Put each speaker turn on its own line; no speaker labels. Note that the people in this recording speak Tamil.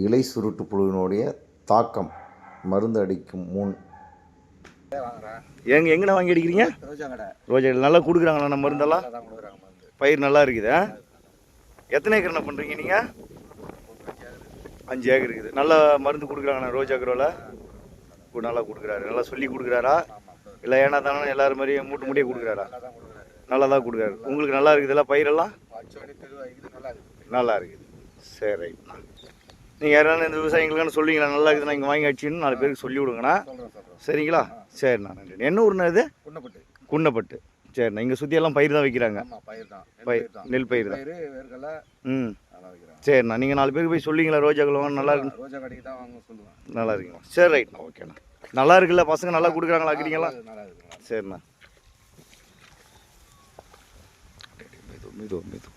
இலை சுருட்டு புழுவினுடைய தாக்கம் மருந்து அடிக்கும் முன் எங்கண்ணா வாங்கி அடிக்கிறீங்க? ரோஜா நல்லா கொடுக்குறாங்களா நம்ம மருந்தெல்லாம்? பயிர் நல்லா இருக்குதா? எத்தனை ஏக்கர் என்ன பண்ணுறீங்க நீங்கள்? 5 ஏக்கர் இருக்குது. நல்லா மருந்து கொடுக்குறாங்கண்ணா ரோஜா கரோவில்? நல்லா கொடுக்குறாரு. நல்லா சொல்லி கொடுக்குறாரா இல்லை ஏன்னா தானே எல்லோரும் மாதிரி மூட்டு மூட்டியே கொடுக்குறாரா? நல்லா தான் கொடுக்குறாரு. உங்களுக்கு நல்லா இருக்குதுல்ல பயிரெல்லாம்? நல்லா இருக்குது. சரி ரைட்ண்ணா. நீங்கள் யாராவது இந்த விவசாயிகளுக்கான சொல்லுவீங்களா நல்லா இருக்குதுண்ணா இங்கே வாங்கி அடிச்சுன்னு 4 பேருக்கு சொல்லி விடுங்கண்ணா. சரிங்களா? சரிண்ணா நன்றி. என்ன ஊருண்ணா இது? குன்னப்பட்டு. சரிண்ணா. இங்கே சுற்றியெல்லாம் பயிர் தான் வைக்கிறாங்க. நெல் பயிர் தான். ம் சரிண்ணா. நீங்கள் 4 பேருக்கு போய் சொல்லுவீங்களா ரோஜாக்கள் நல்லா இருக்கு? நல்லா இருக்குங்களா? சரி ரைட்ண்ணா. ஓகேண்ணா. நல்லா இருக்குல்ல பசங்க நல்லா கொடுக்குறாங்களா ஆக்குறீங்களா? சரிண்ணா. மெது மெது